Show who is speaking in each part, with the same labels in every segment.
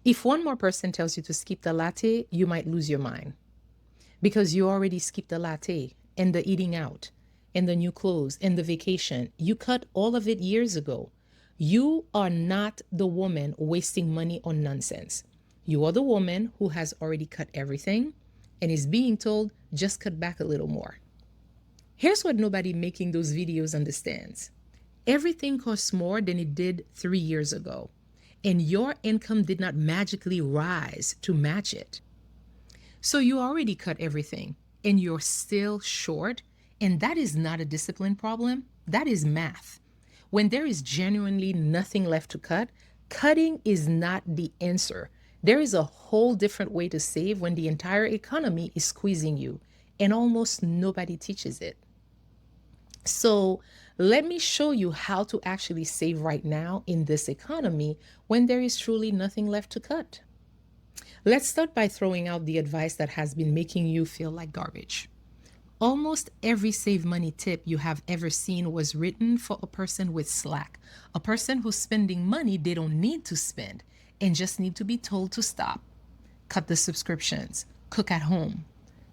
Speaker 1: If one more person tells you to skip the latte, you might lose your mind because you already skipped the latte and the eating out and the new clothes and the vacation. You cut all of it years ago. You are not the woman wasting money on nonsense. You are the woman who has already cut everything and is being told, just cut back a little more. Here's what nobody making those videos understands. Everything costs more than it did 3 years ago, and your income did not magically rise to match it. So you already cut everything and you're still short. And that is not a discipline problem. That is math. When there is genuinely nothing left to cut, cutting is not the answer. There is a whole different way to save when the entire economy is squeezing you, and almost nobody teaches it. So let me show you how to actually save right now in this economy when there is truly nothing left to cut. Let's start by throwing out the advice that has been making you feel like garbage. Almost every save money tip you have ever seen was written for a person with slack, a person who's spending money they don't need to spend and just need to be told to stop. Cut the subscriptions, cook at home,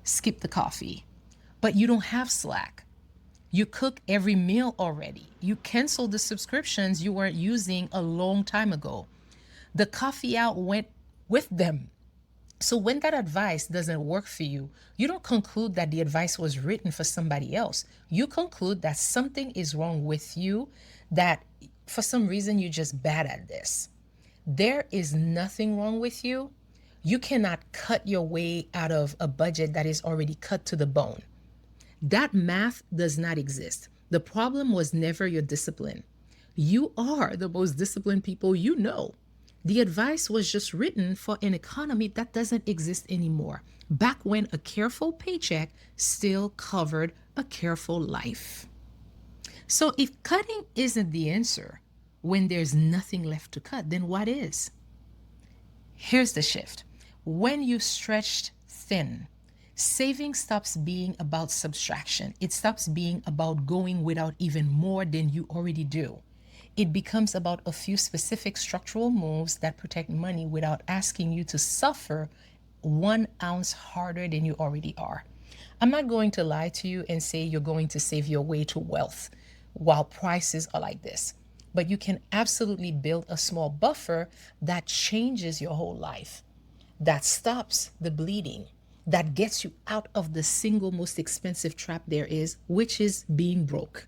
Speaker 1: skip the coffee. But you don't have slack. You cook every meal already. You canceled the subscriptions you weren't using a long time ago. The coffee out went with them. So when that advice doesn't work for you, you don't conclude that the advice was written for somebody else. You conclude that something is wrong with you, that for some reason you're just bad at this. There is nothing wrong with you. You cannot cut your way out of a budget that is already cut to the bone. That math does not exist. The problem was never your discipline. You are the most disciplined people you know. The advice was just written for an economy that doesn't exist anymore, back when a careful paycheck still covered a careful life. So if cutting isn't the answer when there's nothing left to cut, then what is? Here's the shift. When you stretched thin, saving stops being about subtraction. It stops being about going without even more than you already do. It becomes about a few specific structural moves that protect money without asking you to suffer 1 ounce harder than you already are. I'm not going to lie to you and say you're going to save your way to wealth while prices are like this. But you can absolutely build a small buffer that changes your whole life, that stops the bleeding, that gets you out of the single most expensive trap there is, which is being broke.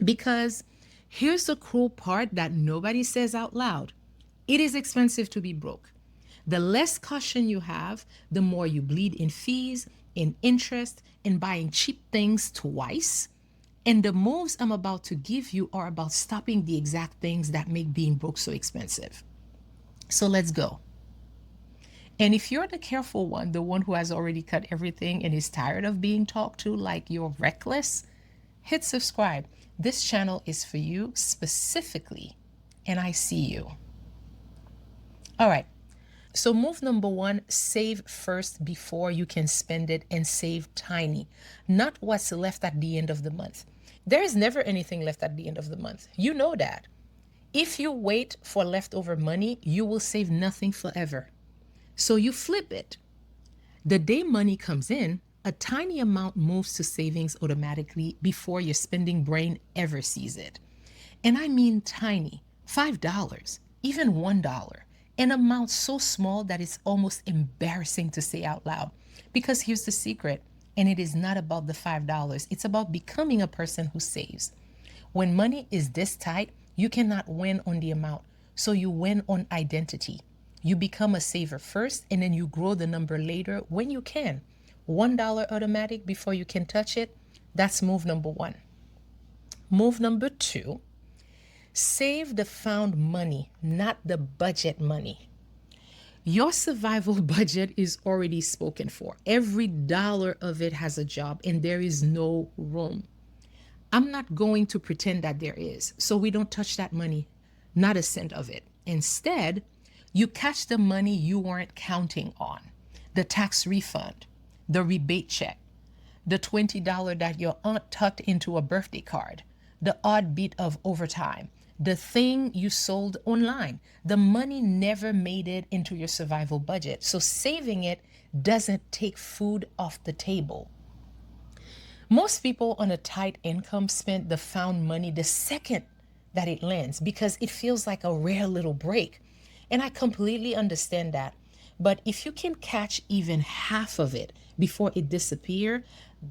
Speaker 1: Because here's the cruel part that nobody says out loud. It is expensive to be broke. The less caution you have, the more you bleed in fees, in interest, in buying cheap things twice. And the moves I'm about to give you are about stopping the exact things that make being broke so expensive. So let's go. And if you're the careful one, the one who has already cut everything and is tired of being talked to like you're reckless, hit subscribe. This channel is for you specifically, and I see you. All right. So move number one, save first before you can spend it, and save tiny, not what's left at the end of the month. There is never anything left at the end of the month. You know that. If you wait for leftover money, you will save nothing forever. So you flip it. The day money comes in, a tiny amount moves to savings automatically before your spending brain ever sees it. And I mean tiny, $5, even $1, an amount so small that it's almost embarrassing to say out loud. Because here's the secret, and it is not about the $5, it's about becoming a person who saves. When money is this tight, you cannot win on the amount, so you win on identity. You become a saver first, and then you grow the number later when you can. $1 automatic before you can touch it. That's move number one. Move number two, save the found money, not the budget money. Your survival budget is already spoken for. Every dollar of it has a job, and there is no room. I'm not going to pretend that there is, so we don't touch that money, not a cent of it. Instead, you catch the money you weren't counting on, the tax refund, the rebate check, the $20 that your aunt tucked into a birthday card, the odd bit of overtime, the thing you sold online. The money never made it into your survival budget. So saving it doesn't take food off the table. Most people on a tight income spend the found money the second that it lands because it feels like a rare little break. And I completely understand that. But if you can catch even half of it before it disappears,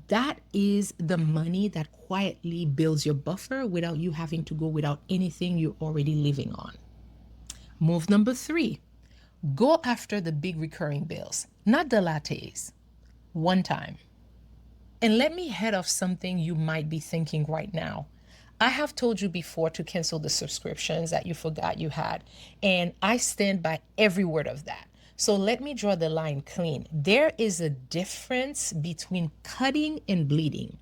Speaker 1: that is the money that quietly builds your buffer without you having to go without anything you're already living on. Move number 3, go after the big recurring bills, not the lattes, one time. And let me head off something you might be thinking right now. I have told you before to cancel the subscriptions that you forgot you had, and I stand by every word of that. So let me draw the line clean. There is a difference between cutting and bleeding.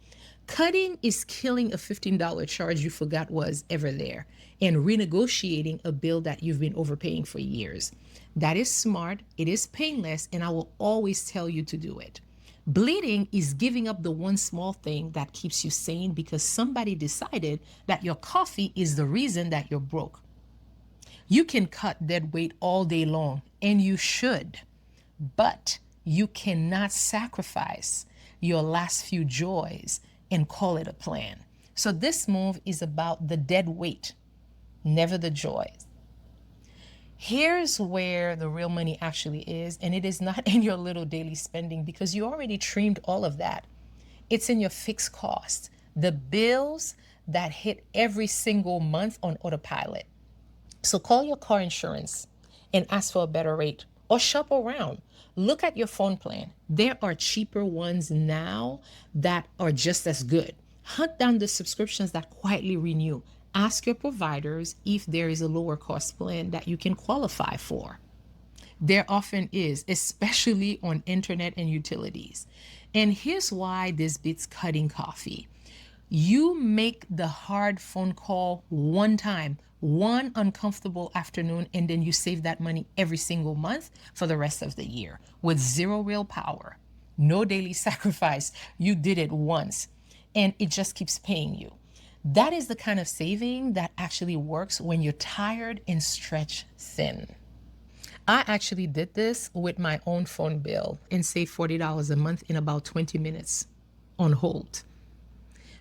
Speaker 1: Cutting is killing a $15 charge you forgot was ever there and renegotiating a bill that you've been overpaying for years. That is smart, it is painless, and I will always tell you to do it. Bleeding is giving up the one small thing that keeps you sane because somebody decided that your coffee is the reason that you're broke. You can cut dead weight all day long, and you should, but you cannot sacrifice your last few joys and call it a plan. So this move is about the dead weight, never the joys. Here's where the real money actually is, and it is not in your little daily spending because you already trimmed all of that. It's in your fixed cost, the bills that hit every single month on autopilot. So call your car insurance and ask for a better rate or shop around. Look at your phone plan. There are cheaper ones now that are just as good. Hunt down the subscriptions that quietly renew. Ask your providers if there is a lower cost plan that you can qualify for. There often is, especially on internet and utilities. And here's why this beats cutting coffee. You make the hard phone call one time, one uncomfortable afternoon, and then you save that money every single month for the rest of the year with zero real power, no daily sacrifice. You did it once and it just keeps paying you. That is the kind of saving that actually works when you're tired and stretched thin. I actually did this with my own phone bill and saved $40 a month in about 20 minutes on hold.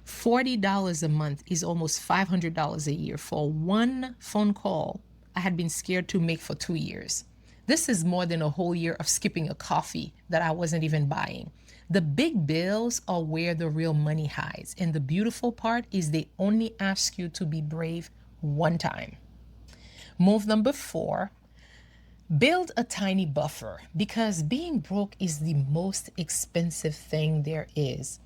Speaker 1: $40 a month is almost $500 a year for one phone call I had been scared to make for 2 years. This is more than a whole year of skipping a coffee that I wasn't even buying. The big bills are where the real money hides. And the beautiful part is they only ask you to be brave one time. Move number 4, build a tiny buffer because being broke is the most expensive thing there is.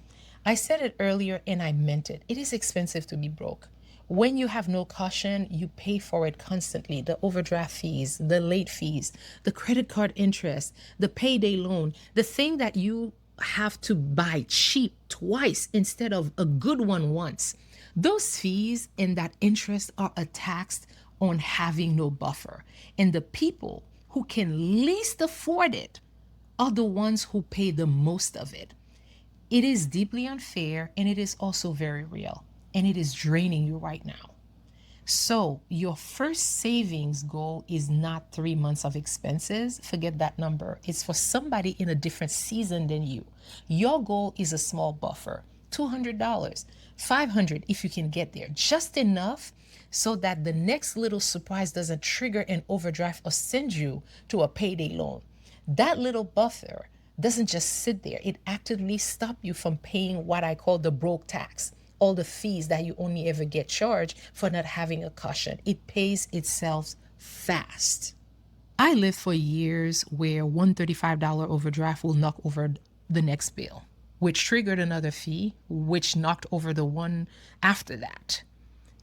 Speaker 1: I said it earlier and I meant it. It is expensive to be broke. When you have no caution, you pay for it constantly. The overdraft fees, the late fees, the credit card interest, the payday loan, the thing that you have to buy cheap twice instead of a good one once. Those fees and that interest are a tax on having no buffer. And the people who can least afford it are the ones who pay the most of it. It is deeply unfair and it is also very real and it is draining you right now. So your first savings goal is not 3 months of expenses. Forget that number. It's for somebody in a different season than you. Your goal is a small buffer, $200, $500 if you can get there, just enough so that the next little surprise doesn't trigger an overdraft or send you to a payday loan. That little buffer doesn't just sit there. It actively stops you from paying what I call the broke tax, all the fees that you only ever get charged for not having a caution. It pays itself fast. I lived for years where $135 overdraft will knock over the next bill, which triggered another fee, which knocked over the one after that,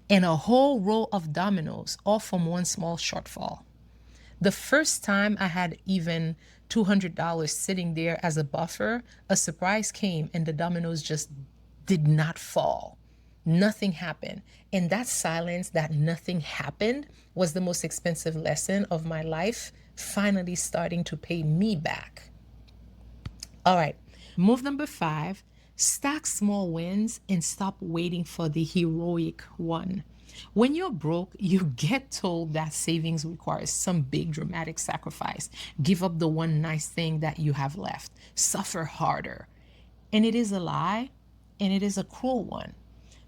Speaker 1: and a whole row of dominoes, all from one small shortfall. The first time I had even $200 sitting there as a buffer, a surprise came and the dominoes just did not fall. Nothing happened. And that silence, that nothing happened, was the most expensive lesson of my life, finally starting to pay me back. All right, move number 5, stack small wins and stop waiting for the heroic one. When you're broke, you get told that savings requires some big dramatic sacrifice. Give up the one nice thing that you have left, suffer harder. And it is a lie, and it is a cruel one.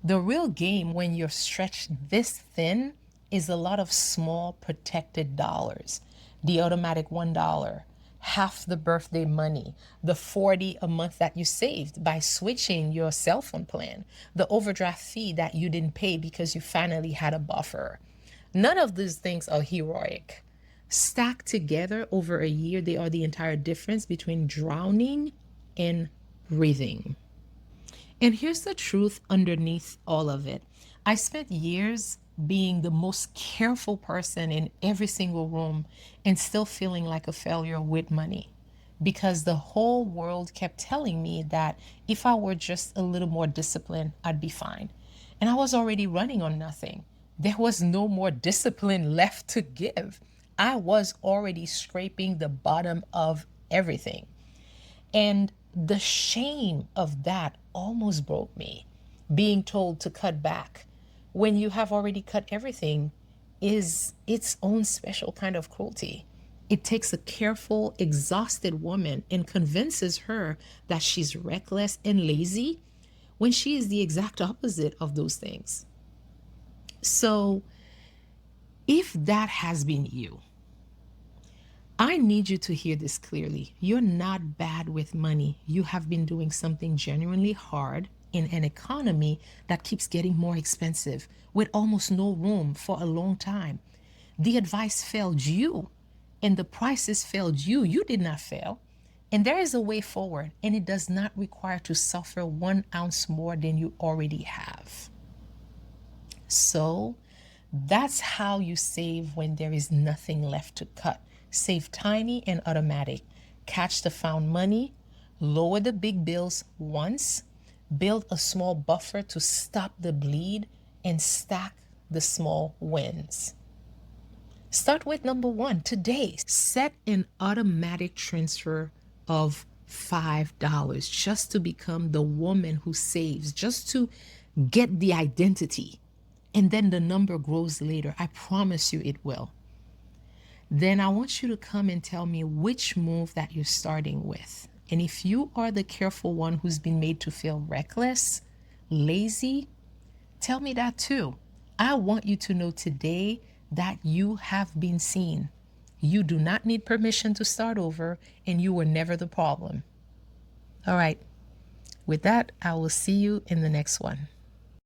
Speaker 1: The real game when you're stretched this thin is a lot of small protected dollars. The automatic $1, half the birthday money, the 40 a month that you saved by switching your cell phone plan, the overdraft fee that you didn't pay because you finally had a buffer. None of these things are heroic. Stacked together over a year, they are the entire difference between drowning and breathing. And here's the truth underneath all of it. I spent years being the most careful person in every single room and still feeling like a failure with money because the whole world kept telling me that if I were just a little more disciplined, I'd be fine. And I was already running on nothing. There was no more discipline left to give. I was already scraping the bottom of everything. And the shame of that almost broke me. Being told to cut back when you have already cut everything is its own special kind of cruelty. It takes a careful, exhausted woman and convinces her that she's reckless and lazy when she is the exact opposite of those things. So, if that has been you, I need you to hear this clearly. You're not bad with money. You have been doing something genuinely hard in an economy that keeps getting more expensive with almost no room for a long time. The advice failed you and the prices failed you. You did not fail. And there is a way forward, and it does not require to suffer 1 ounce more than you already have. So that's how you save when there is nothing left to cut. Save tiny and automatic. Catch the found money, lower the big bills once, build a small buffer to stop the bleed, and stack the small wins. Start with number one today. Set an automatic transfer of $5 just to become the woman who saves, just to get the identity. And then the number grows later. I promise you it will. Then I want you to come and tell me which move that you're starting with. And if you are the careful one who's been made to feel reckless, lazy, tell me that too. I want you to know today that you have been seen. You do not need permission to start over, and you were never the problem. All right. With that, I will see you in the next one.